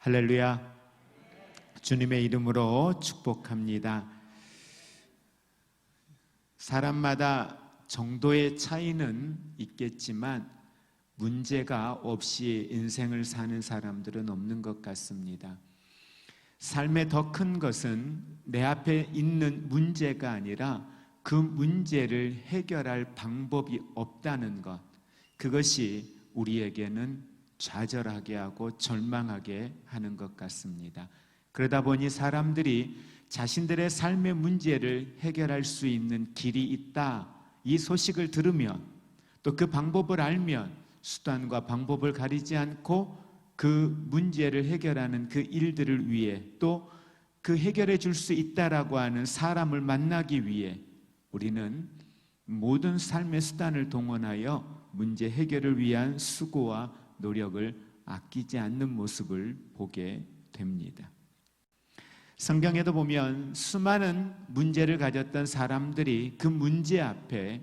할렐루야. 주님의 이름으로 축복합니다. 사람마다 정도의 차이는 있겠지만 문제가 없이 인생을 사는 사람들은 없는 것 같습니다. 삶의 더 큰 것은 내 앞에 있는 문제가 아니라 그 문제를 해결할 방법이 없다는 것, 그것이 우리에게는 좌절하게 하고 절망하게 하는 것 같습니다. 그러다 보니 사람들이 자신들의 삶의 문제를 해결할 수 있는 길이 있다, 이 소식을 들으면, 또 그 방법을 알면 수단과 방법을 가리지 않고 그 문제를 해결하는 그 일들을 위해, 또 그 해결해 줄 수 있다라고 하는 사람을 만나기 위해 우리는 모든 삶의 수단을 동원하여 문제 해결을 위한 수고와 노력을 아끼지 않는 모습을 보게 됩니다. 성경에도 보면 수많은 문제를 가졌던 사람들이 그 문제 앞에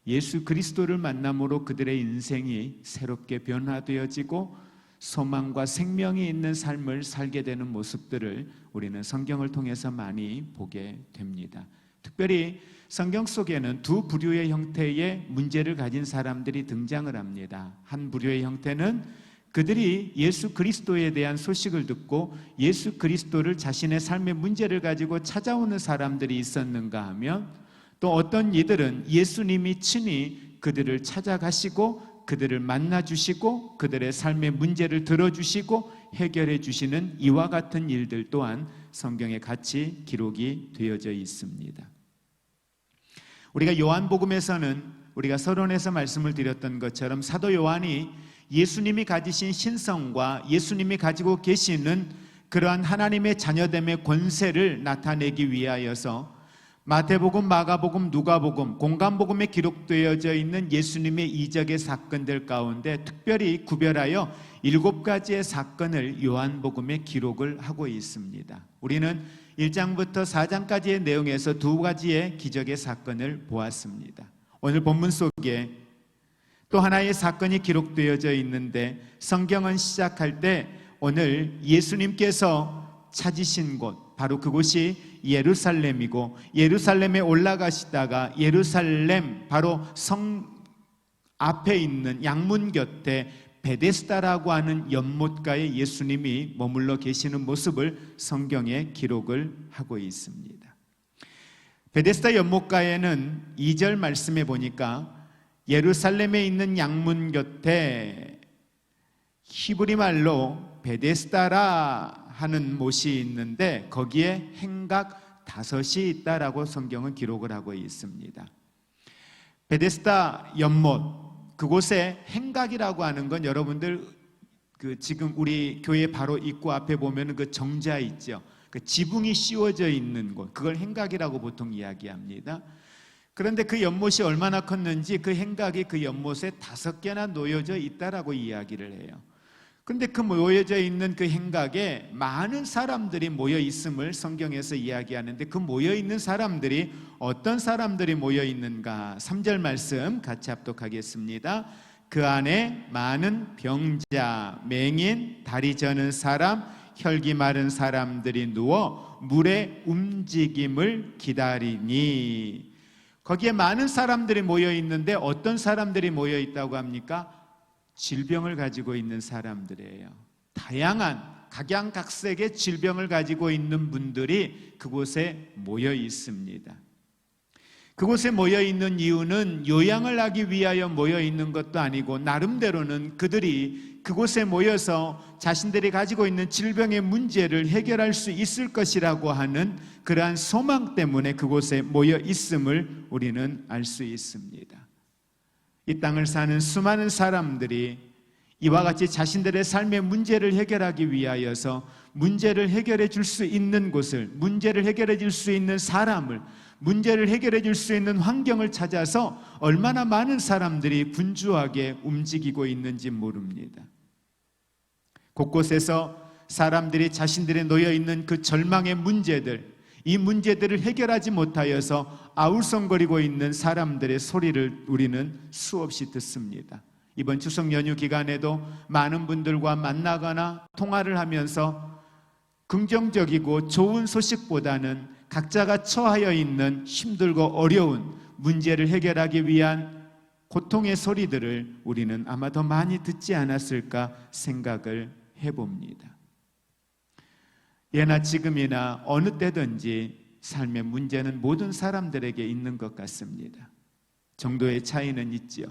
예수 그리스도를 만남으로 그들의 인생이 새롭게 변화되어지고 소망과 생명이 있는 삶을 살게 되는 모습들을 우리는 성경을 통해서 많이 보게 됩니다. 특별히 성경 속에는 두 부류의 형태의 문제를 가진 사람들이 등장을 합니다. 한 부류의 형태는 그들이 예수 그리스도에 대한 소식을 듣고 예수 그리스도를 자신의 삶의 문제를 가지고 찾아오는 사람들이 있었는가 하면, 또 어떤 이들은 예수님이 친히 그들을 찾아가시고 그들을 만나주시고 그들의 삶의 문제를 들어주시고 해결해 주시는 이와 같은 일들 또한 성경에 같이 기록이 되어져 있습니다. 우리가 요한복음에서는 우리가 서론에서 말씀을 드렸던 것처럼 사도 요한이 예수님이 가지신 신성과 예수님이 가지고 계시는 그러한 하나님의 자녀됨의 권세를 나타내기 위하여서 마태복음, 마가복음, 누가복음, 공관복음에 기록되어져 있는 예수님의 이적의 사건들 가운데 특별히 구별하여 7가지의 사건을 요한복음에 기록을 하고 있습니다. 우리는 1장부터 4장까지의 내용에서 2가지의 기적의 사건을 보았습니다. 오늘 본문 속에 또 하나의 사건이 기록되어져 있는데, 성경은 시작할 때 오늘 예수님께서 찾으신 곳, 바로 그곳이 예루살렘이고, 예루살렘에 올라가시다가 예루살렘 바로 성 앞에 있는 양문 곁에 베데스다라고 하는 연못가에 예수님이 머물러 계시는 모습을 성경에 기록을 하고 있습니다. 베데스다 연못가에는 2절 말씀에 보니까 예루살렘에 있는 양문 곁에 히브리 말로 베데스다라 하는 못이 있는데 거기에 행각 5이 있다라고 성경은 기록을 하고 있습니다. 베데스다 연못, 그곳에 행각이라고 하는 건 여러분들 지금 우리 교회 바로 입구 앞에 보면 그 정자 있죠. 그 지붕이 씌워져 있는 곳, 그걸 행각이라고 보통 이야기합니다. 그런데 그 연못이 얼마나 컸는지 그 행각이 그 연못에 5개나 놓여져 있다라고 이야기를 해요. 그런데 그 모여져 있는 그 행각에 많은 사람들이 모여 있음을 성경에서 이야기하는데, 그 모여 있는 사람들이 어떤 사람들이 모여 있는가? 3절 말씀 같이 합독하겠습니다. 그 안에 많은 병자, 맹인, 다리 저는 사람, 혈기 마른 사람들이 누워 물의 움직임을 기다리니. 거기에 많은 사람들이 모여 있는데 어떤 사람들이 모여 있다고 합니까? 질병을 가지고 있는 사람들이에요. 다양한 각양각색의 질병을 가지고 있는 분들이 그곳에 모여 있습니다. 그곳에 모여 있는 이유는 요양을 하기 위하여 모여 있는 것도 아니고, 나름대로는 그들이 그곳에 모여서 자신들이 가지고 있는 질병의 문제를 해결할 수 있을 것이라고 하는 그러한 소망 때문에 그곳에 모여 있음을 우리는 알 수 있습니다. 이 땅을 사는 수많은 사람들이 이와 같이 자신들의 삶의 문제를 해결하기 위하여서 문제를 해결해 줄 수 있는 곳을, 문제를 해결해 줄 수 있는 사람을, 문제를 해결해 줄 수 있는 환경을 찾아서 얼마나 많은 사람들이 분주하게 움직이고 있는지 모릅니다. 곳곳에서 사람들이 자신들이 놓여 있는 그 절망의 문제들, 이 문제들을 해결하지 못하여서 아울성거리고 있는 사람들의 소리를 우리는 수없이 듣습니다. 이번 추석 연휴 기간에도 많은 분들과 만나거나 통화를 하면서 긍정적이고 좋은 소식보다는 각자가 처하여 있는 힘들고 어려운 문제를 해결하기 위한 고통의 소리들을 우리는 아마 더 많이 듣지 않았을까 생각을 해봅니다. 예나 지금이나 어느 때든지 삶의 문제는 모든 사람들에게 있는 것 같습니다. 정도의 차이는 있지요.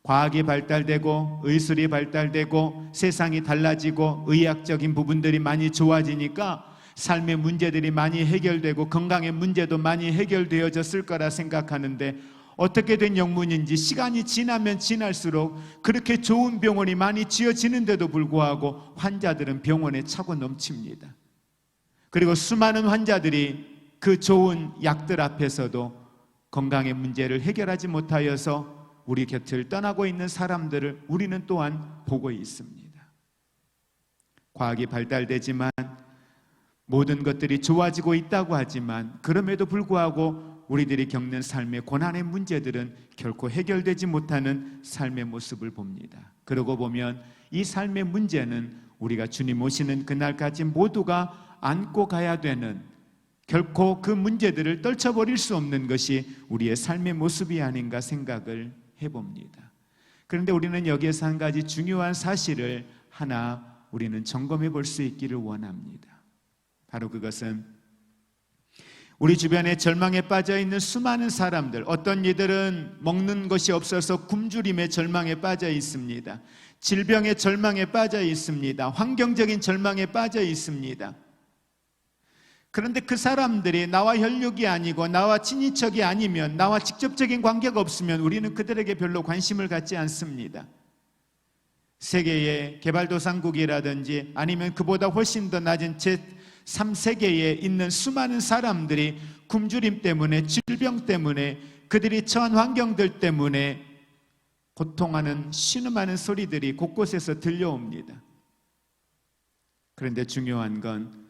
과학이 발달되고 의술이 발달되고 세상이 달라지고 의학적인 부분들이 많이 좋아지니까 삶의 문제들이 많이 해결되고 건강의 문제도 많이 해결되어졌을 거라 생각하는데, 어떻게 된 영문인지 시간이 지나면 지날수록 그렇게 좋은 병원이 많이 지어지는데도 불구하고 환자들은 병원에 차고 넘칩니다. 그리고 수많은 환자들이 그 좋은 약들 앞에서도 건강의 문제를 해결하지 못하여서 우리 곁을 떠나고 있는 사람들을 우리는 또한 보고 있습니다. 과학이 발달되지만 모든 것들이 좋아지고 있다고 하지만 그럼에도 불구하고 우리들이 겪는 삶의 고난의 문제들은 결코 해결되지 못하는 삶의 모습을 봅니다. 그러고 보면 이 삶의 문제는 우리가 주님 오시는 그날까지 모두가 안고 가야 되는, 결코 그 문제들을 떨쳐버릴 수 없는 것이 우리의 삶의 모습이 아닌가 생각을 해봅니다. 그런데 우리는 여기에서 한 가지 중요한 사실을 하나 우리는 점검해 볼 수 있기를 원합니다. 바로 그것은 우리 주변에 절망에 빠져 있는 수많은 사람들, 어떤 이들은 먹는 것이 없어서 굶주림의 절망에 빠져 있습니다. 질병의 절망에 빠져 있습니다. 환경적인 절망에 빠져 있습니다. 그런데 그 사람들이 나와 혈육이 아니고 나와 친인척이 아니면, 나와 직접적인 관계가 없으면 우리는 그들에게 별로 관심을 갖지 않습니다. 세계의 개발도상국이라든지 아니면 그보다 훨씬 더 낮은 제3세계에 있는 수많은 사람들이 굶주림 때문에, 질병 때문에, 그들이 처한 환경들 때문에 고통하는, 신음하는 소리들이 곳곳에서 들려옵니다. 그런데 중요한 건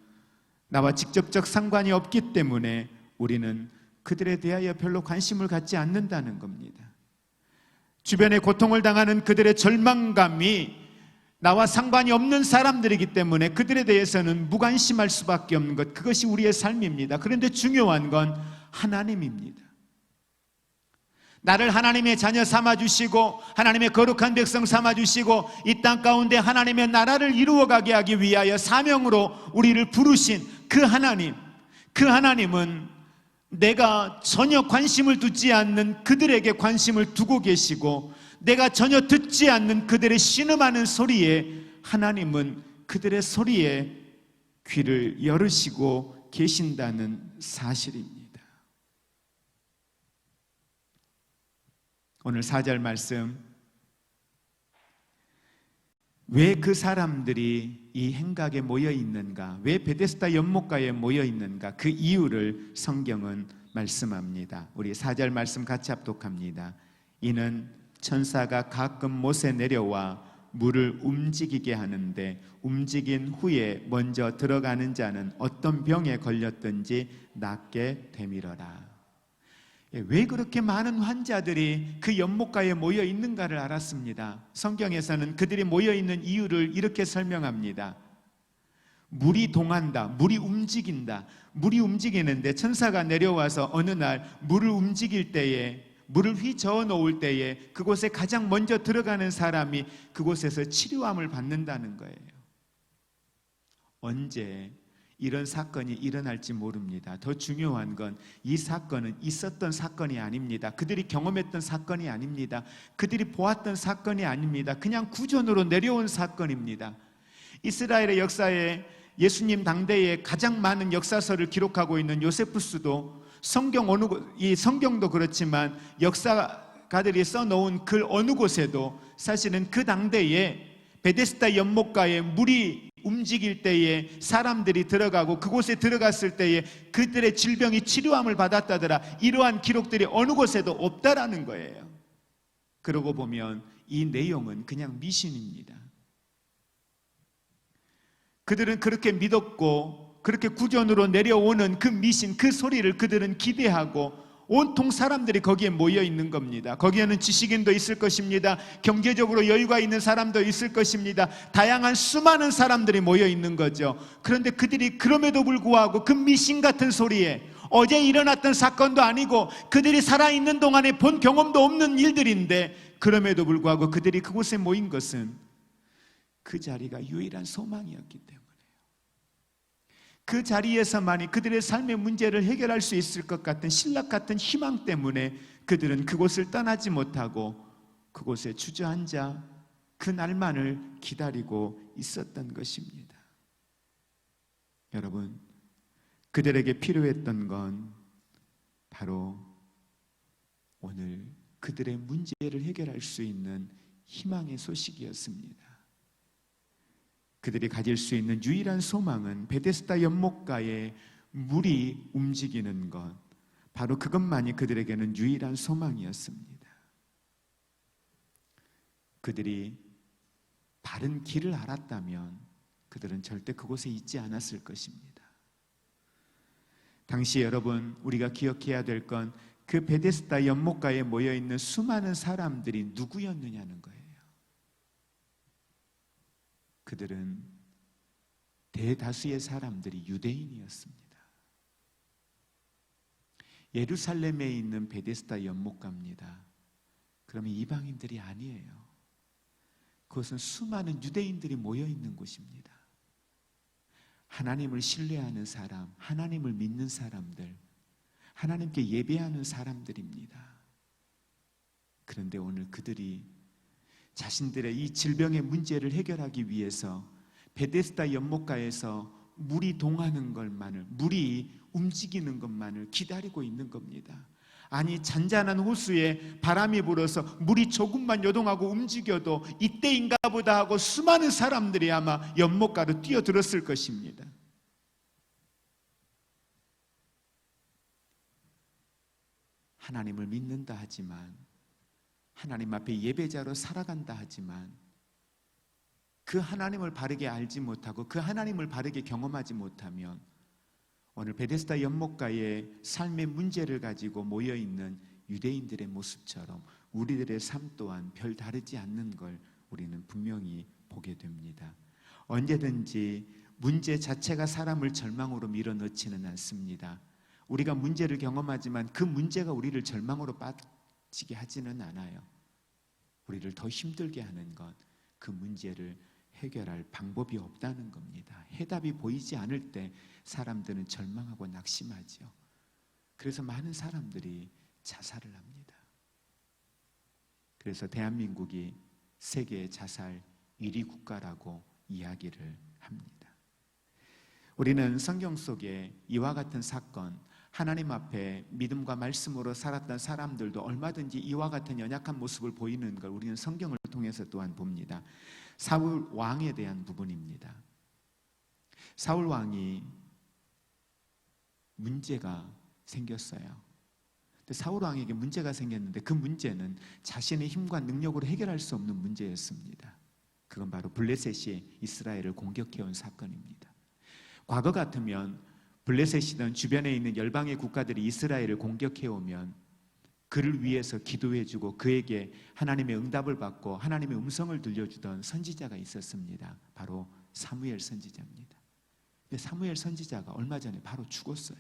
나와 직접적 상관이 없기 때문에 우리는 그들에 대하여 별로 관심을 갖지 않는다는 겁니다. 주변에 고통을 당하는 그들의 절망감이 나와 상관이 없는 사람들이기 때문에 그들에 대해서는 무관심할 수밖에 없는 것, 그것이 우리의 삶입니다. 그런데 중요한 건 하나님입니다. 나를 하나님의 자녀 삼아주시고 하나님의 거룩한 백성 삼아주시고 이 땅 가운데 하나님의 나라를 이루어가게 하기 위하여 사명으로 우리를 부르신 그 하나님, 그 하나님은 내가 전혀 관심을 두지 않는 그들에게 관심을 두고 계시고, 내가 전혀 듣지 않는 그들의 신음하는 소리에 하나님은 그들의 소리에 귀를 열으시고 계신다는 사실입니다. 오늘 4절 말씀, 왜 그 사람들이 이 행각에 모여 있는가, 왜 베데스다 연못가에 모여 있는가, 그 이유를 성경은 말씀합니다. 우리 4절 말씀 같이 합독합니다. 이는 천사가 가끔 못에 내려와 물을 움직이게 하는데 움직인 후에 먼저 들어가는 자는 어떤 병에 걸렸든지 낫게 되밀어라. 왜 그렇게 많은 환자들이 그 연못가에 모여 있는가를 알았습니다. 성경에서는 그들이 모여 있는 이유를 이렇게 설명합니다. 물이 동한다, 물이 움직인다. 물이 움직이는데 천사가 내려와서 어느 날 물을 움직일 때에, 물을 휘저어 놓을 때에 그곳에 가장 먼저 들어가는 사람이 그곳에서 치료함을 받는다는 거예요. 언제 이런 사건이 일어날지 모릅니다. 더 중요한 건 이 사건은 있었던 사건이 아닙니다. 그들이 경험했던 사건이 아닙니다. 그들이 보았던 사건이 아닙니다. 그냥 구전으로 내려온 사건입니다. 이스라엘의 역사에 예수님 당대에 가장 많은 역사서를 기록하고 있는 요세푸스도 이 성경도 그렇지만 역사가들이 써놓은 글 어느 곳에도 사실은 그 당대에 베데스다 연못가에 물이 움직일 때에 사람들이 들어가고 그곳에 들어갔을 때에 그들의 질병이 치료함을 받았다더라, 이러한 기록들이 어느 곳에도 없다라는 거예요. 그러고 보면 이 내용은 그냥 미신입니다. 그들은 그렇게 믿었고 그렇게 구전으로 내려오는 그 미신, 그 소리를 그들은 기대하고 온통 사람들이 거기에 모여 있는 겁니다. 거기에는 지식인도 있을 것입니다. 경제적으로 여유가 있는 사람도 있을 것입니다. 다양한 수많은 사람들이 모여 있는 거죠. 그런데 그들이 그럼에도 불구하고 그 미신 같은 소리에, 어제 일어났던 사건도 아니고 그들이 살아있는 동안에 본 경험도 없는 일들인데, 그럼에도 불구하고 그들이 그곳에 모인 것은 그 자리가 유일한 소망이었기 때문에, 그 자리에서만이 그들의 삶의 문제를 해결할 수 있을 것 같은 신락 같은 희망 때문에 그들은 그곳을 떠나지 못하고 그곳에 주저앉아 그 날만을 기다리고 있었던 것입니다. 여러분, 그들에게 필요했던 건 바로 오늘 그들의 문제를 해결할 수 있는 희망의 소식이었습니다. 그들이 가질 수 있는 유일한 소망은 베데스다 연못가에 물이 움직이는 것, 바로 그것만이 그들에게는 유일한 소망이었습니다. 그들이 바른 길을 알았다면 그들은 절대 그곳에 있지 않았을 것입니다. 당시 여러분, 우리가 기억해야 될 건 그 베데스다 연못가에 모여있는 수많은 사람들이 누구였느냐는 거예요. 그들은 대다수의 사람들이 유대인이었습니다. 예루살렘에 있는 베데스다 연못가입니다. 그러면 이방인들이 아니에요. 그것은 수많은 유대인들이 모여 있는 곳입니다. 하나님을 신뢰하는 사람, 하나님을 믿는 사람들, 하나님께 예배하는 사람들입니다. 그런데 오늘 그들이 자신들의 이 질병의 문제를 해결하기 위해서 베데스다 연못가에서 물이 동하는 것만을, 물이 움직이는 것만을 기다리고 있는 겁니다. 아니, 잔잔한 호수에 바람이 불어서 물이 조금만 요동하고 움직여도 이때인가 보다 하고 수많은 사람들이 아마 연못가로 뛰어들었을 것입니다. 하나님을 믿는다 하지만, 하나님 앞에 예배자로 살아간다 하지만 그 하나님을 바르게 알지 못하고 그 하나님을 바르게 경험하지 못하면 오늘 베데스다 연못가의 삶의 문제를 가지고 모여있는 유대인들의 모습처럼 우리들의 삶 또한 별 다르지 않는 걸 우리는 분명히 보게 됩니다. 언제든지 문제 자체가 사람을 절망으로 밀어넣지는 않습니다. 우리가 문제를 경험하지만 그 문제가 우리를 절망으로 빠지게 하지는 않아요. 우리를 더 힘들게 하는 건 그 문제를 해결할 방법이 없다는 겁니다. 해답이 보이지 않을 때 사람들은 절망하고 낙심하죠. 그래서 많은 사람들이 자살을 합니다. 그래서 대한민국이 세계 자살 1위 국가라고 이야기를 합니다. 우리는 성경 속에 이와 같은 사건, 하나님 앞에 믿음과 말씀으로 살았던 사람들도 얼마든지 이와 같은 연약한 모습을 보이는 걸 우리는 성경을 통해서 또한 봅니다. 사울 왕에 대한 부분입니다. 사울 왕이 문제가 생겼어요. 근데 사울 왕에게 문제가 생겼는데 그 문제는 자신의 힘과 능력으로 해결할 수 없는 문제였습니다. 그건 바로 블레셋이 이스라엘을 공격해온 사건입니다. 과거 같으면 블레셋이든 주변에 있는 열방의 국가들이 이스라엘을 공격해오면 그를 위해서 기도해주고 그에게 하나님의 응답을 받고 하나님의 음성을 들려주던 선지자가 있었습니다. 바로 사무엘 선지자입니다. 근데 사무엘 선지자가 얼마 전에 바로 죽었어요.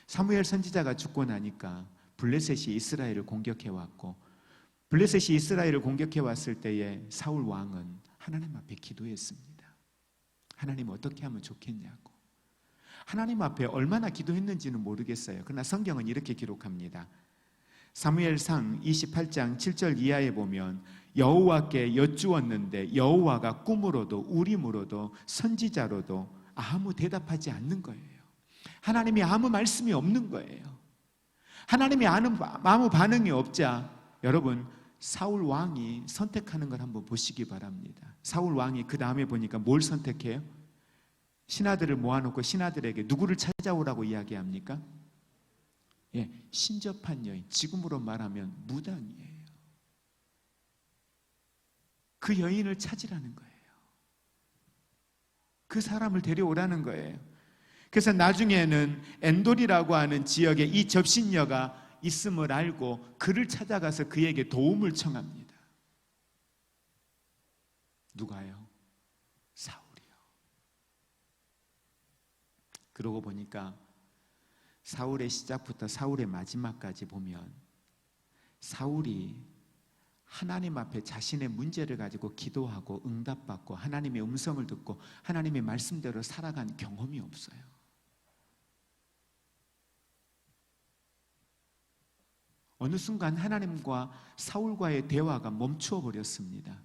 사무엘 선지자가 죽고 나니까 블레셋이 이스라엘을 공격해왔고, 블레셋이 이스라엘을 공격해왔을 때에 사울 왕은 하나님 앞에 기도했습니다. 하나님 어떻게 하면 좋겠냐고. 하나님 앞에 얼마나 기도했는지는 모르겠어요. 그러나 성경은 이렇게 기록합니다. 사무엘상 28장 7절 이하에 보면 여호와께 여쭈었는데 여호와가 꿈으로도 우림으로도 선지자로도 아무 대답하지 않는 거예요. 하나님이 아무 말씀이 없는 거예요. 하나님이 아무 반응이 없자 여러분, 사울 왕이 선택하는 걸 한번 보시기 바랍니다. 사울 왕이 그 다음에 보니까 뭘 선택해요? 신하들을 모아놓고 신하들에게 누구를 찾아오라고 이야기합니까? 신접한 여인, 지금으로 말하면 무당이에요. 그 여인을 찾으라는 거예요. 그 사람을 데려오라는 거예요. 그래서 나중에는 엔돌이라고 하는 지역에 이 접신녀가 있음을 알고 그를 찾아가서 그에게 도움을 청합니다. 누가요? 사울이요. 그러고 보니까 사울의 시작부터 사울의 마지막까지 보면 사울이 하나님 앞에 자신의 문제를 가지고 기도하고 응답받고 하나님의 음성을 듣고 하나님의 말씀대로 살아간 경험이 없어요. 어느 순간 하나님과 사울과의 대화가 멈추어 버렸습니다.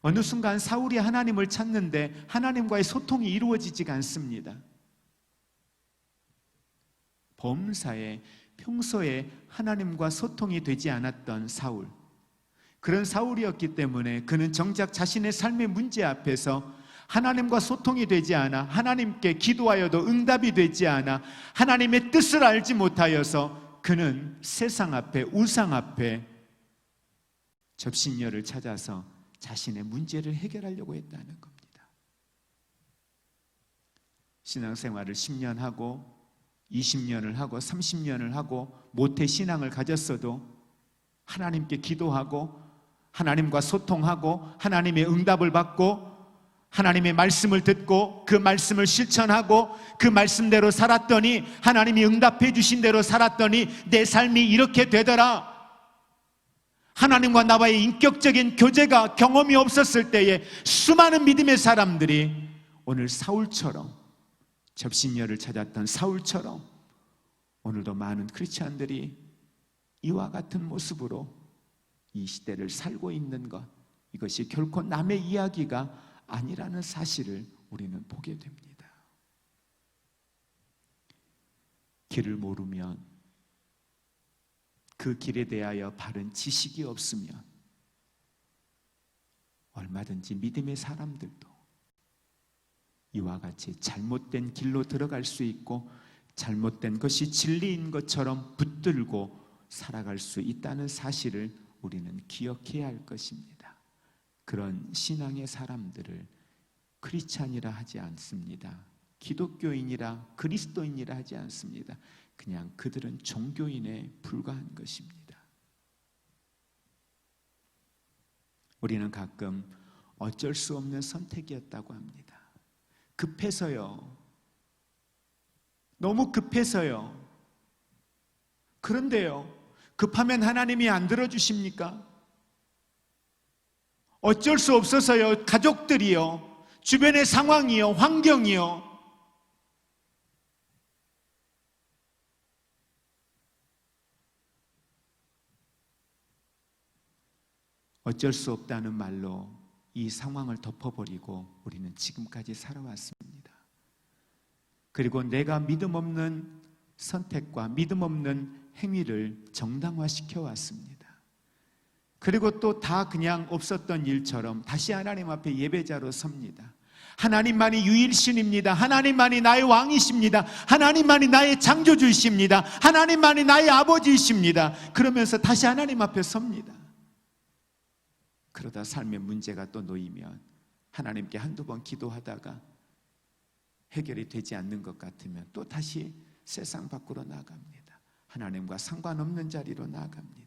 어느 순간 사울이 하나님을 찾는데 하나님과의 소통이 이루어지지가 않습니다. 범사에 평소에 하나님과 소통이 되지 않았던 사울, 그런 사울이었기 때문에 그는 정작 자신의 삶의 문제 앞에서 하나님과 소통이 되지 않아, 하나님께 기도하여도 응답이 되지 않아, 하나님의 뜻을 알지 못하여서 그는 세상 앞에, 우상 앞에 접신녀를 찾아서 자신의 문제를 해결하려고 했다는 겁니다. 신앙생활을 10년 하고 20년을 하고 30년을 하고 모태 신앙을 가졌어도 하나님께 기도하고 하나님과 소통하고 하나님의 응답을 받고 하나님의 말씀을 듣고 그 말씀을 실천하고 그 말씀대로 살았더니 하나님이 응답해 주신 대로 살았더니 내 삶이 이렇게 되더라. 하나님과 나와의 인격적인 교제가 경험이 없었을 때에 수많은 믿음의 사람들이 오늘 사울처럼, 접신녀를 찾았던 사울처럼 오늘도 많은 크리스찬들이 이와 같은 모습으로 이 시대를 살고 있는 것, 이것이 결코 남의 이야기가 아니라는 사실을 우리는 보게 됩니다. 길을 모르면, 그 길에 대하여 바른 지식이 없으면 얼마든지 믿음의 사람들도 이와 같이 잘못된 길로 들어갈 수 있고 잘못된 것이 진리인 것처럼 붙들고 살아갈 수 있다는 사실을 우리는 기억해야 할 것입니다. 그런 신앙의 사람들을 크리스찬이라 하지 않습니다. 기독교인이라 그리스도인이라 하지 않습니다. 그냥 그들은 종교인에 불과한 것입니다. 우리는 가끔 어쩔 수 없는 선택이었다고 합니다. 급해서요. 너무 급해서요. 그런데요, 급하면 하나님이 안 들어주십니까? 어쩔 수 없어서요. 가족들이요, 주변의 상황이요, 환경이요, 어쩔 수 없다는 말로 이 상황을 덮어버리고 우리는 지금까지 살아왔습니다. 그리고 내가 믿음 없는 선택과 믿음 없는 행위를 정당화시켜 왔습니다. 그리고 또 다 그냥 없었던 일처럼 다시 하나님 앞에 예배자로 섭니다. 하나님만이 유일신입니다. 하나님만이 나의 왕이십니다. 하나님만이 나의 창조주이십니다. 하나님만이 나의 아버지이십니다. 그러면서 다시 하나님 앞에 섭니다. 그러다 삶의 문제가 또 놓이면 하나님께 한두 번 기도하다가 해결이 되지 않는 것 같으면 또 다시 세상 밖으로 나아갑니다. 하나님과 상관없는 자리로 나아갑니다.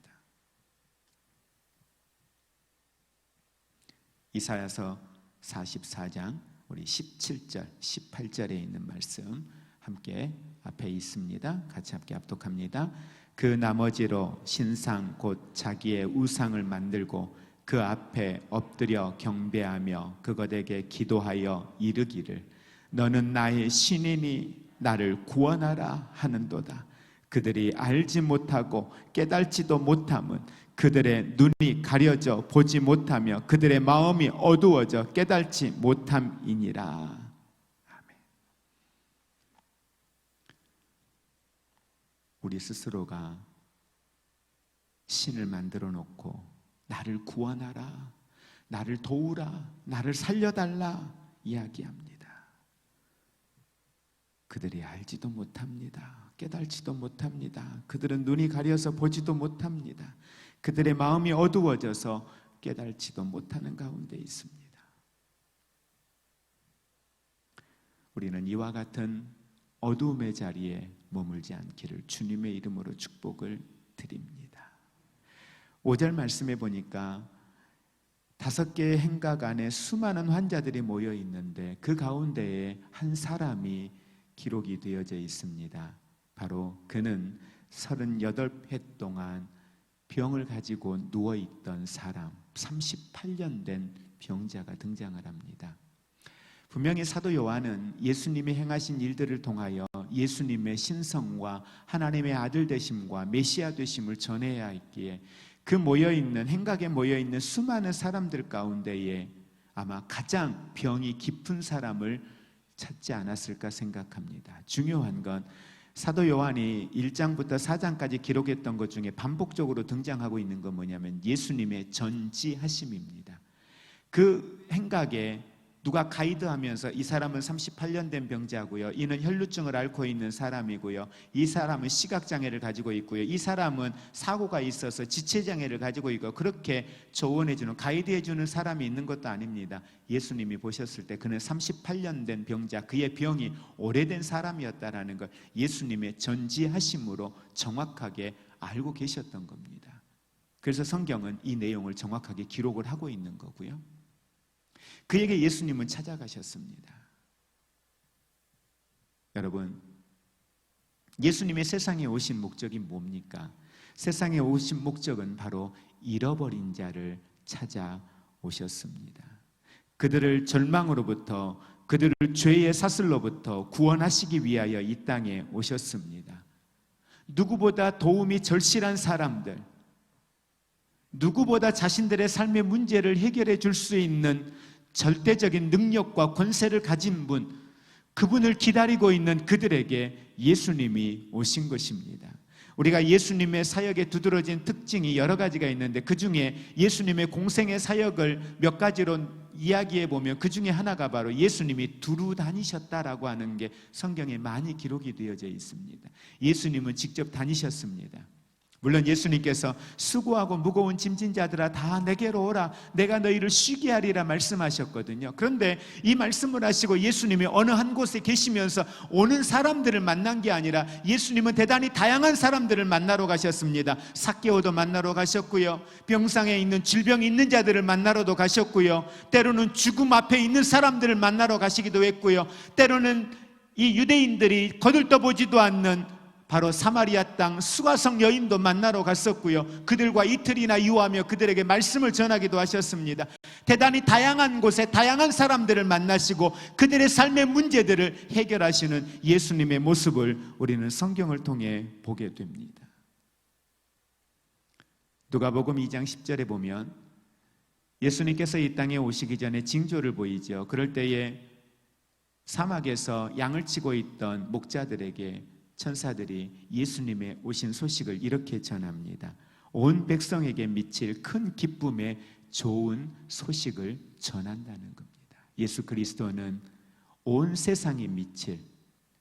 이사야서 44장 우리 17절, 18절에 있는 말씀 함께 앞에 있습니다. 같이 함께 합독합니다. 그 나머지로 신상 곧 자기의 우상을 만들고 그 앞에 엎드려 경배하며 그것에게 기도하여 이르기를 너는 나의 신이니 나를 구원하라 하는도다. 그들이 알지 못하고 깨달지도 못함은 그들의 눈이 가려져 보지 못하며 그들의 마음이 어두워져 깨달지 못함이니라. 아멘. 우리 스스로가 신을 만들어 놓고 나를 구원하라, 나를 도우라, 나를 살려달라 이야기합니다. 그들이 알지도 못합니다. 깨달지도 못합니다. 그들은 눈이 가려서 보지도 못합니다. 그들의 마음이 어두워져서 깨달지도 못하는 가운데 있습니다. 우리는 이와 같은 어두움의 자리에 머물지 않기를 주님의 이름으로 축복을 드립니다. 5절 말씀에 보니까 5개의 행각 안에 수많은 환자들이 모여 있는데 그 가운데에 한 사람이 기록이 되어져 있습니다. 바로 그는 38회 동안 병을 가지고 누워있던 사람, 38년 된 병자가 등장을 합니다. 분명히 사도 요한은 예수님이 행하신 일들을 통하여 예수님의 신성과 하나님의 아들 되심과 메시아 되심을 전해야 했기에 그 모여있는, 행각에 모여있는 수많은 사람들 가운데에 아마 가장 병이 깊은 사람을 찾지 않았을까 생각합니다. 중요한 건 사도 요한이 1장부터 4장까지 기록했던 것 중에 반복적으로 등장하고 있는 건 뭐냐면 예수님의 전지하심입니다. 그 행각에 누가 가이드하면서 이 사람은 38년 된 병자고요, 이는 혈루증을 앓고 있는 사람이고요, 이 사람은 시각장애를 가지고 있고요, 이 사람은 사고가 있어서 지체장애를 가지고 있고, 그렇게 조언해주는, 가이드해주는 사람이 있는 것도 아닙니다. 예수님이 보셨을 때 그는 38년 된 병자, 그의 병이 오래된 사람이었다라는 걸 예수님의 전지하심으로 정확하게 알고 계셨던 겁니다. 그래서 성경은 이 내용을 정확하게 기록을 하고 있는 거고요. 그에게 예수님은 찾아가셨습니다. 여러분, 예수님의 세상에 오신 목적이 뭡니까? 세상에 오신 목적은 바로 잃어버린 자를 찾아오셨습니다. 그들을 절망으로부터, 그들을 죄의 사슬로부터 구원하시기 위하여 이 땅에 오셨습니다. 누구보다 도움이 절실한 사람들, 누구보다 자신들의 삶의 문제를 해결해 줄 수 있는 절대적인 능력과 권세를 가진 분, 그분을 기다리고 있는 그들에게 예수님이 오신 것입니다. 우리가 예수님의 사역에 두드러진 특징이 여러 가지가 있는데 그 중에 예수님의 공생의 사역을 몇 가지로 이야기해 보면 그 중에 하나가 바로 예수님이 두루 다니셨다라고 하는 게 성경에 많이 기록이 되어져 있습니다. 예수님은 직접 다니셨습니다. 물론 예수님께서 수고하고 무거운 짐진 자들아 다 내게로 오라, 내가 너희를 쉬게 하리라 말씀하셨거든요. 그런데 이 말씀을 하시고 예수님이 어느 한 곳에 계시면서 오는 사람들을 만난 게 아니라 예수님은 대단히 다양한 사람들을 만나러 가셨습니다. 삭개오도 만나러 가셨고요, 병상에 있는 질병이 있는 자들을 만나러도 가셨고요, 때로는 죽음 앞에 있는 사람들을 만나러 가시기도 했고요, 때로는 이 유대인들이 거들떠보지도 않는 바로 사마리아 땅 수가성 여인도 만나러 갔었고요, 그들과 이틀이나 유하며 그들에게 말씀을 전하기도 하셨습니다. 대단히 다양한 곳에 다양한 사람들을 만나시고 그들의 삶의 문제들을 해결하시는 예수님의 모습을 우리는 성경을 통해 보게 됩니다. 누가복음 2장 10절에 보면 예수님께서 이 땅에 오시기 전에 징조를 보이죠. 그럴 때에 사막에서 양을 치고 있던 목자들에게 천사들이 예수님의 오신 소식을 이렇게 전합니다. 온 백성에게 미칠 큰 기쁨의 좋은 소식을 전한다는 겁니다. 예수 그리스도는 온 세상에 미칠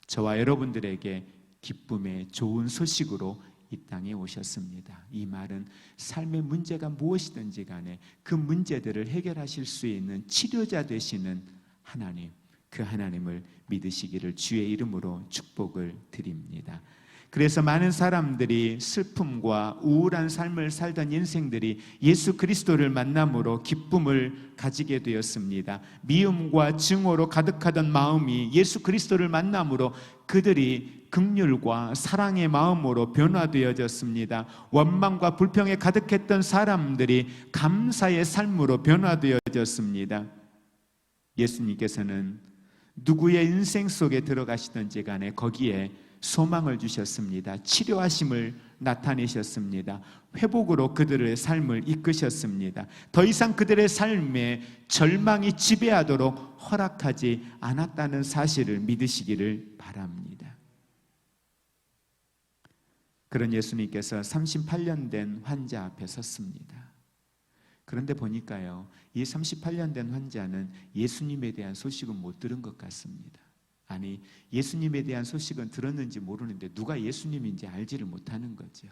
저와 여러분들에게 기쁨의 좋은 소식으로 이 땅에 오셨습니다. 이 말은 삶의 문제가 무엇이든지 간에 그 문제들을 해결하실 수 있는 치료자 되시는 하나님, 그 하나님을 믿으시기를 주의 이름으로 축복을 드립니다. 그래서 많은 사람들이 슬픔과 우울한 삶을 살던 인생들이 예수 그리스도를 만남으로 기쁨을 가지게 되었습니다. 미움과 증오로 가득하던 마음이 예수 그리스도를 만남으로 그들이 긍휼과 사랑의 마음으로 변화되어졌습니다. 원망과 불평에 가득했던 사람들이 감사의 삶으로 변화되어졌습니다. 예수님께서는 누구의 인생 속에 들어가시든지 간에 거기에 소망을 주셨습니다. 치료하심을 나타내셨습니다. 회복으로 그들의 삶을 이끄셨습니다. 더 이상 그들의 삶에 절망이 지배하도록 허락하지 않았다는 사실을 믿으시기를 바랍니다. 그런 예수님께서 38년 된 환자 앞에 섰습니다. 그런데 보니까요, 이 38년 된 환자는 예수님에 대한 소식은 못 들은 것 같습니다. 아니, 예수님에 대한 소식은 들었는지 모르는데 누가 예수님인지 알지를 못하는 거죠.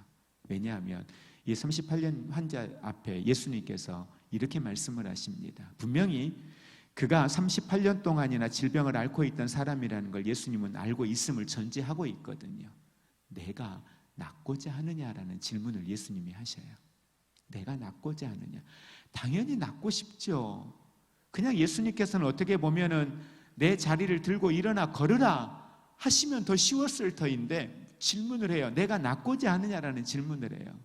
왜냐하면 이 38년 환자 앞에 예수님께서 이렇게 말씀을 하십니다. 분명히 그가 38년 동안이나 질병을 앓고 있던 사람이라는 걸 예수님은 알고 있음을 전제하고 있거든요. 내가 낫고자 하느냐라는 질문을 예수님이 하셔요. 내가 낫고자 하느냐? 당연히 낫고 싶죠. 그냥 예수님께서는 어떻게 보면은 내 자리를 들고 일어나 걸으라 하시면 더 쉬웠을 터인데 질문을 해요. 내가 낫고자 하느냐라는 질문을 해요.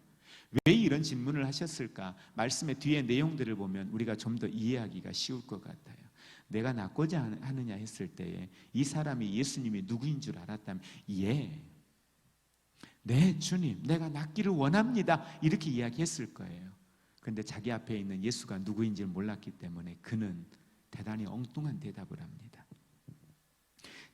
왜 이런 질문을 하셨을까? 말씀의 뒤에 내용들을 보면 우리가 좀 더 이해하기가 쉬울 것 같아요. 내가 낫고자 하느냐 했을 때에 이 사람이 예수님이 누구인 줄 알았다면 네 주님, 내가 낫기를 원합니다, 이렇게 이야기했을 거예요. 그런데 자기 앞에 있는 예수가 누구인지 몰랐기 때문에 그는 대단히 엉뚱한 대답을 합니다.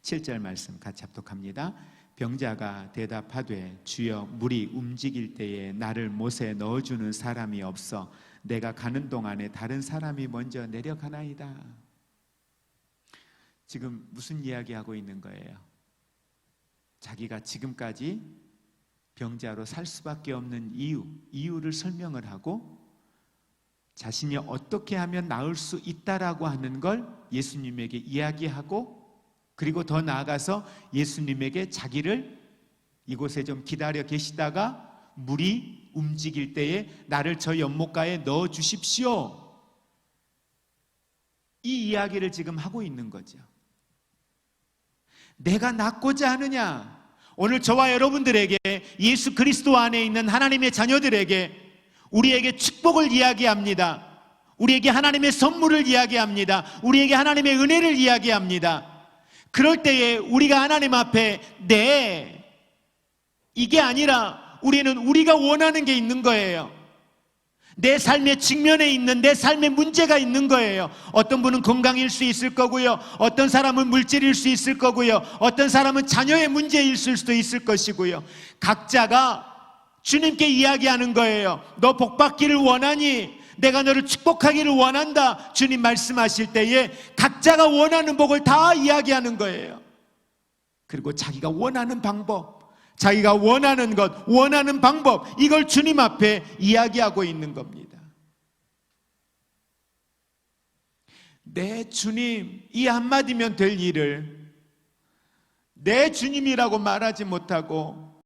7절 말씀 같이 합독합니다. 병자가 대답하되 주여, 물이 움직일 때에 나를 못에 넣어주는 사람이 없어 내가 가는 동안에 다른 사람이 먼저 내려가나이다. 지금 무슨 이야기하고 있는 거예요? 자기가 지금까지 병자로 살 수밖에 없는 이유를 설명을 하고 자신이 어떻게 하면 나을 수 있다라고 하는 걸 예수님에게 이야기하고, 그리고 더 나아가서 예수님에게 자기를 이곳에 좀 기다려 계시다가 물이 움직일 때에 나를 저 연못가에 넣어 주십시오, 이 이야기를 지금 하고 있는 거죠. 내가 낫고자 하느냐? 오늘 저와 여러분들에게, 예수 그리스도 안에 있는 하나님의 자녀들에게 우리에게 축복을 이야기합니다. 우리에게 하나님의 선물을 이야기합니다. 우리에게 하나님의 은혜를 이야기합니다. 그럴 때에 우리가 하나님 앞에 이게 아니라 우리는 우리가 원하는 게 있는 거예요. 내 삶의 직면에 있는 내 삶의 문제가 있는 거예요. 어떤 분은 건강일 수 있을 거고요, 어떤 사람은 물질일 수 있을 거고요, 어떤 사람은 자녀의 문제일 수도 있을 것이고요. 각자가 주님께 이야기하는 거예요. 너 복받기를 원하니? 내가 너를 축복하기를 원한다. 주님 말씀하실 때에 각자가 원하는 복을 다 이야기하는 거예요. 그리고 자기가 원하는 방법, 자기가 원하는 것, 원하는 방법, 이걸 주님 앞에 이야기하고 있는 겁니다. 내 주님, 이 한마디면 될 일을 내 주님이라고 말하지 못하고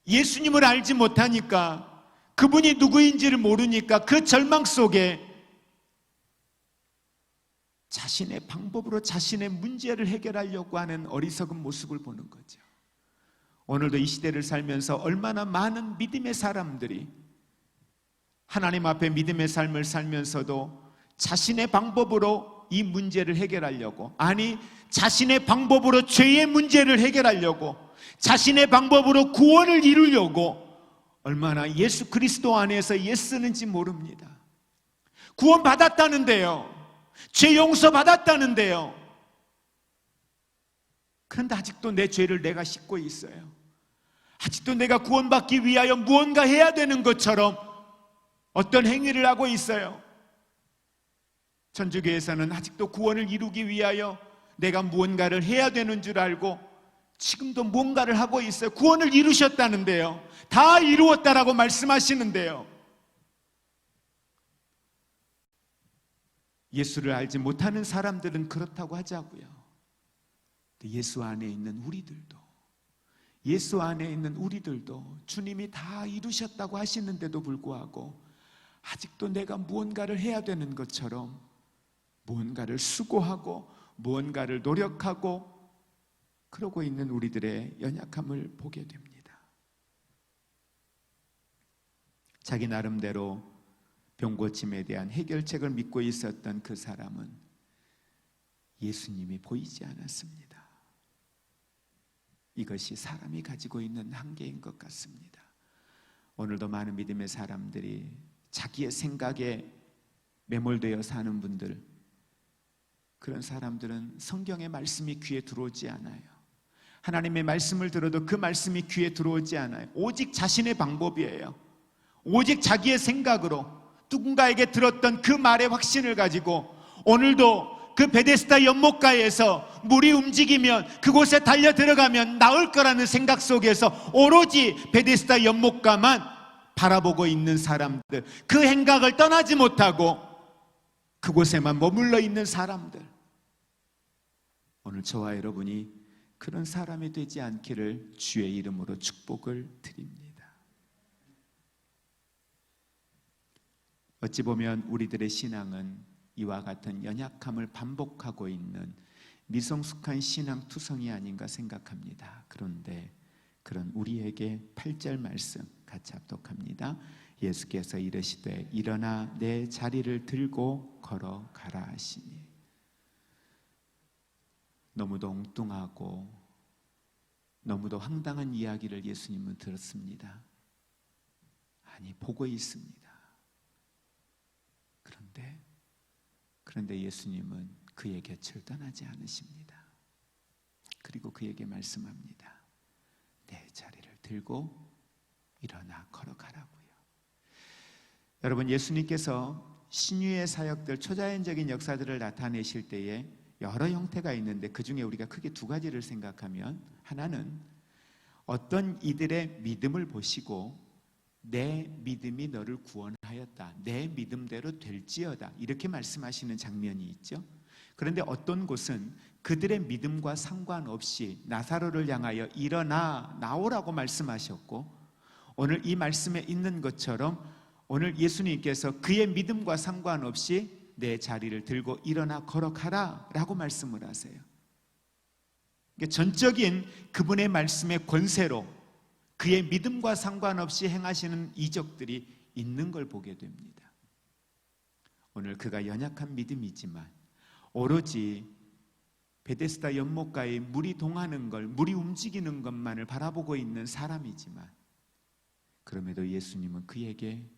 예수님을 알지 못하니까, 그분이 누구인지를 모르니까 그 절망 속에 자신의 방법으로 자신의 문제를 해결하려고 하는 어리석은 모습을 보는 거죠. 오늘도 이 시대를 살면서 얼마나 많은 믿음의 사람들이 하나님 앞에 믿음의 삶을 살면서도 자신의 방법으로 이 문제를 해결하려고, 아니 자신의 방법으로 죄의 문제를 해결하려고, 자신의 방법으로 구원을 이루려고 얼마나 예수 그리스도 안에서 애쓰는지 모릅니다. 구원 받았다는데요, 죄 용서 받았다는데요, 그런데 아직도 내 죄를 내가 씻고 있어요. 아직도 내가 구원받기 위하여 무언가 해야 되는 것처럼 어떤 행위를 하고 있어요. 천주교에서는 아직도 구원을 이루기 위하여 내가 무언가를 해야 되는 줄 알고 지금도 뭔가를 하고 있어요. 구원을 이루셨다는데요, 다 이루었다라고 말씀하시는데요, 예수를 알지 못하는 사람들은 그렇다고 하자고요. 예수 안에 있는 우리들도 주님이 다 이루셨다고 하시는데도 불구하고 아직도 내가 무언가를 해야 되는 것처럼 무언가를 수고하고 무언가를 노력하고 그러고 있는 우리들의 연약함을 보게 됩니다. 자기 나름대로 병고침에 대한 해결책을 믿고 있었던 그 사람은 예수님이 보이지 않았습니다. 이것이 사람이 가지고 있는 한계인 것 같습니다. 오늘도 많은 믿음의 사람들이 자기의 생각에 매몰되어 사는 분들, 그런 사람들은 성경의 말씀이 귀에 들어오지 않아요. 하나님의 말씀을 들어도 그 말씀이 귀에 들어오지 않아요. 오직 자신의 방법이에요. 오직 자기의 생각으로 누군가에게 들었던 그 말의 확신을 가지고 오늘도 그 베데스다 연못가에서 물이 움직이면 그곳에 달려 들어가면 나을 거라는 생각 속에서 오로지 베데스다 연못가만 바라보고 있는 사람들, 그 행각을 떠나지 못하고 그곳에만 머물러 있는 사람들, 오늘 저와 여러분이 그런 사람이 되지 않기를 주의 이름으로 축복을 드립니다. 어찌 보면 우리들의 신앙은 이와 같은 연약함을 반복하고 있는 미성숙한 신앙 투성이 아닌가 생각합니다. 그런데 그런 우리에게 8절 말씀 같이 합독합니다. 예수께서 이르시되 일어나 내 자리를 들고 걸어가라 하시니. 너무도 엉뚱하고 너무도 황당한 이야기를 예수님은 들었습니다. 아니, 보고 있습니다. 그런데 예수님은 그의 곁을 떠나지 않으십니다. 그리고 그에게 말씀합니다. 내 자리를 들고 일어나 걸어가라고요. 여러분, 예수님께서 신유의 사역들, 초자연적인 역사들을 나타내실 때에 여러 형태가 있는데 그 중에 우리가 크게 두 가지를 생각하면, 하나는 어떤 이들의 믿음을 보시고 내 믿음이 너를 구원하였다, 내 믿음대로 될지어다, 이렇게 말씀하시는 장면이 있죠. 그런데 어떤 곳은 그들의 믿음과 상관없이 나사로를 향하여 일어나 나오라고 말씀하셨고, 오늘 이 말씀에 있는 것처럼 오늘 예수님께서 그의 믿음과 상관없이 내 자리를 들고 일어나 걸어가라 라고 말씀을 하세요. 전적인 그분의 말씀의 권세로 그의 믿음과 상관없이 행하시는 이적들이 있는 걸 보게 됩니다. 오늘 그가 연약한 믿음이지만 오로지 베데스다 연못가에 물이 동하는 걸, 물이 움직이는 것만을 바라보고 있는 사람이지만, 그럼에도 예수님은 그에게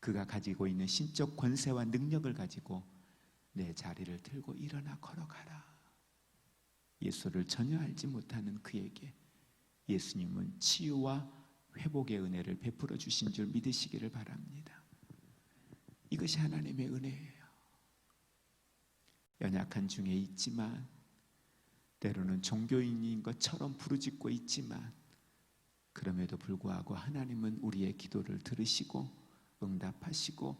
그가 가지고 있는 신적 권세와 능력을 가지고 내 자리를 들고 일어나 걸어가라. 예수를 전혀 알지 못하는 그에게 예수님은 치유와 회복의 은혜를 베풀어 주신 줄 믿으시기를 바랍니다. 이것이 하나님의 은혜예요. 연약한 중에 있지만, 때로는 종교인인 것처럼 부르짖고 있지만, 그럼에도 불구하고 하나님은 우리의 기도를 들으시고 응답하시고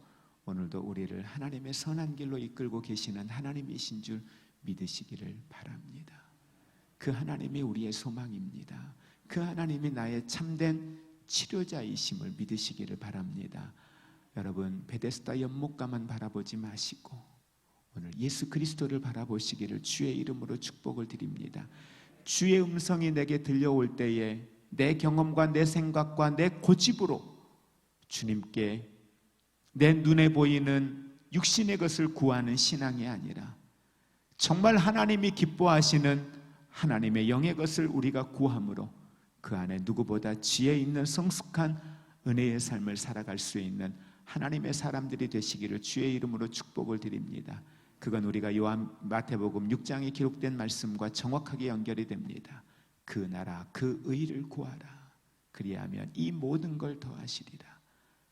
오늘도 우리를 하나님의 선한 길로 이끌고 계시는 하나님이신 줄 믿으시기를 바랍니다. 그 하나님이 우리의 소망입니다. 그 하나님이 나의 참된 치료자이심을 믿으시기를 바랍니다. 여러분, 베데스다 연못가만 바라보지 마시고 오늘 예수 그리스도를 바라보시기를 주의 이름으로 축복을 드립니다. 주의 음성이 내게 들려올 때에 내 경험과 내 생각과 내 고집으로 주님께 내 눈에 보이는 육신의 것을 구하는 신앙이 아니라 정말 하나님이 기뻐하시는 하나님의 영의 것을 우리가 구함으로 그 안에 누구보다 지혜 있는 성숙한 은혜의 삶을 살아갈 수 있는 하나님의 사람들이 되시기를 주의 이름으로 축복을 드립니다. 그건 우리가 마태복음 6장에 기록된 말씀과 정확하게 연결이 됩니다. 그 나라 그 의를 구하라. 그리하면 이 모든 걸 더하시리라.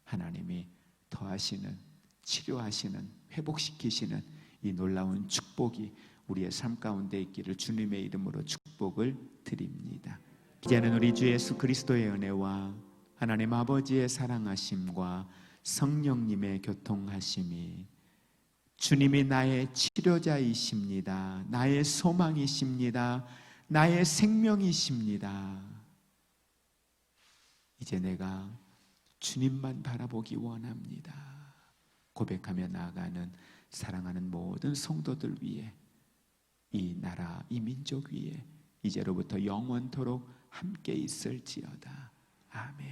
하나님이 더하시는, 치료하시는, 회복시키시는 이 놀라운 축복이 우리의 삶 가운데 있기를 주님의 이름으로 축복을 드립니다. 이제는 우리 주 예수 그리스도의 은혜와 하나님 아버지의 사랑하심과 성령님의 교통하심이, 주님이 나의 치료자이십니다. 나의 소망이십니다. 나의 생명이십니다. 이제 내가 주님만 바라보기 원합니다. 고백하며 나아가는 사랑하는 모든 성도들 위해, 이 나라, 이 민족 위에 이제로부터 영원토록 함께 있을지어다. 아멘.